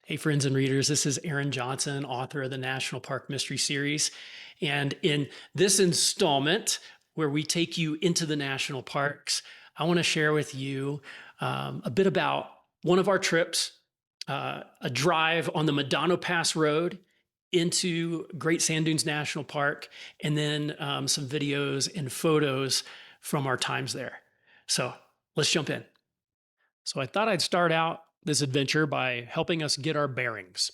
Hey, friends and readers, this is Aaron Johnson, author of the National Park Mystery Series. And in this installment, where we take you into the national parks, I want to share with you a bit about one of our trips, a drive on the Medano Pass Road into Great Sand Dunes National Park, and then some videos and photos from our times there. So let's jump in. So I thought I'd start out this adventure by helping us get our bearings.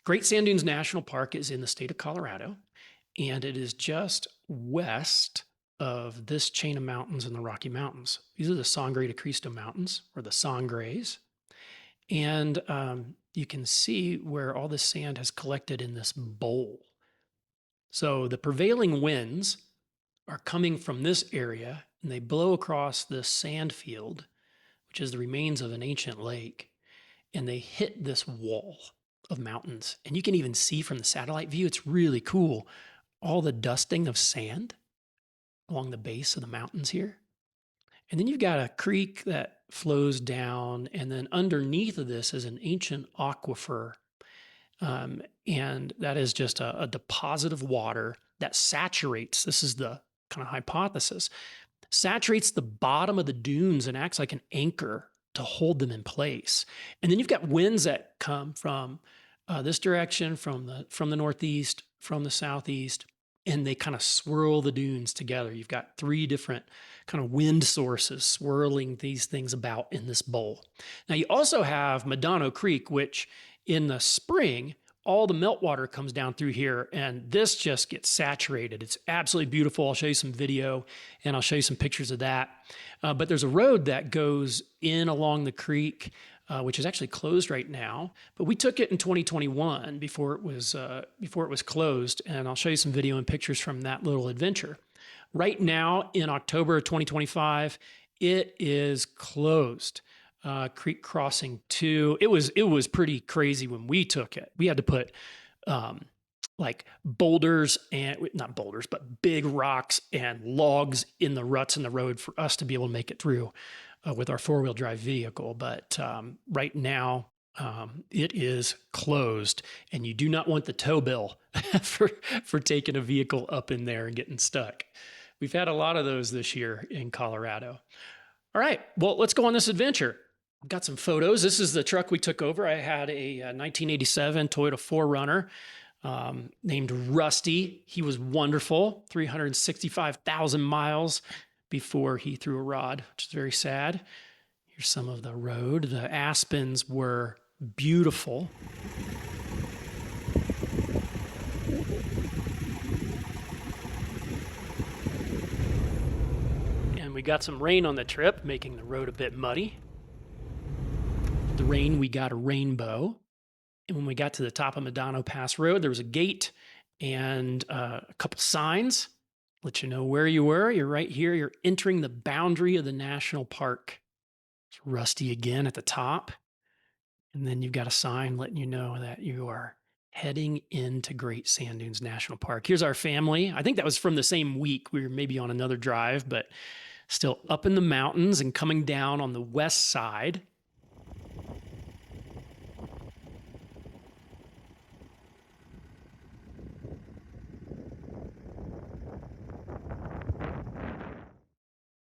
Great Sand Dunes National Park is in the state of Colorado, and it is just west of this chain of mountains in the Rocky Mountains. These are the Sangre de Cristo Mountains, or the Sangres. And you can see where all this sand has collected in this bowl. So the prevailing winds are coming from this area, and they blow across this sand field, which is the remains of an ancient lake, and they hit this wall of mountains. And you can even see from the satellite view, it's really cool, all the dusting of sand along the base of the mountains here. And then you've got a creek that flows down, and then underneath of this is an ancient aquifer. And that is just a deposit of water that saturates, this is the kind of hypothesis, saturates the bottom of the dunes and acts like an anchor to hold them in place. And then you've got winds that come from this direction, from the northeast, from the southeast, and they kind of swirl the dunes together. You've got three different kind of wind sources swirling these things about in this bowl. Now you also have Medano Creek, which in the spring, all the meltwater comes down through here, and this just gets saturated. It's absolutely beautiful. I'll show you some video, and I'll show you some pictures of that. But there's a road that goes in along the creek, which is actually closed right now. But we took it in 2021 before it was closed, and I'll show you some video and pictures from that little adventure. Right now, in October of 2025, it is closed. Creek Crossing 2. It was pretty crazy when we took it. We had to put like boulders, and not boulders, but big rocks and logs in the ruts in the road for us to be able to make it through with our four-wheel drive vehicle. But right now, it is closed, and you do not want the tow bill for taking a vehicle up in there and getting stuck. We've had a lot of those this year in Colorado. All right, well, let's go on this adventure. Got some photos. This is the truck we took over. I had a 1987 Toyota 4Runner named Rusty. He was wonderful, 365,000 miles before he threw a rod, which is very sad. Here's some of the road. The aspens were beautiful. And we got some rain on the trip, making the road a bit muddy. The rain, we got a rainbow. And when we got to the top of Medano Pass Road, there was a gate and a couple signs, let you know where you were. You're right here. You're entering the boundary of the national park. It's Rusty again at the top. And then you've got a sign letting you know that you are heading into Great Sand Dunes National Park. Here's our family. I think that was from the same week. We were maybe on another drive, but still up in the mountains and coming down on the west side.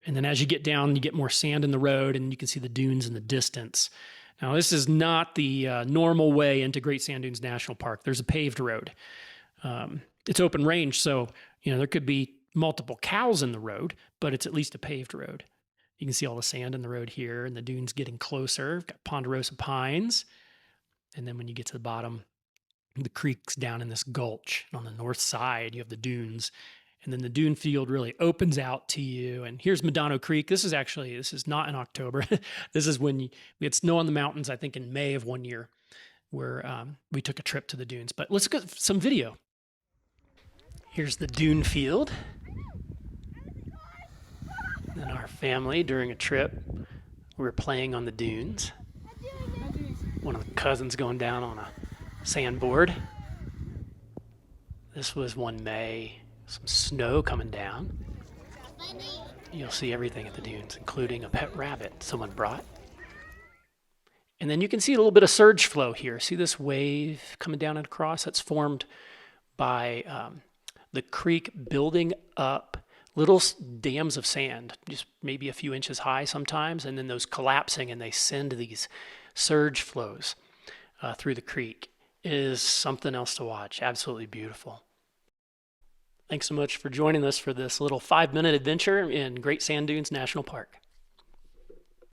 And then as you get down, you get more sand in the road, and you can see the dunes in the distance. Now, this is not the normal way into Great Sand Dunes National Park. There's a paved road. It's open range, so there could be multiple cows in the road, but it's at least a paved road. You can see all the sand in the road here, and the dunes getting closer. We've got ponderosa pines. And then when you get to the bottom, the creek's down in this gulch. And on the north side, you have the dunes. And then the dune field really opens out to you. And here's Medano Creek. This is not in October. This is when we had snow on the mountains, I think in May of one year, where we took a trip to the dunes. But let's get some video. Here's the dune field. And our family, during a trip, we were playing on the dunes. One of the cousins going down on a sandboard. This was one May. Some snow coming down. You'll see everything at the dunes, including a pet rabbit someone brought. And then you can see a little bit of surge flow here. See this wave coming down and across? That's formed by the creek building up little dams of sand, just maybe a few inches high sometimes, and then those collapsing, and they send these surge flows through the creek. It is something else to watch. Absolutely beautiful. Thanks so much for joining us for this little 5-minute adventure in Great Sand Dunes National Park.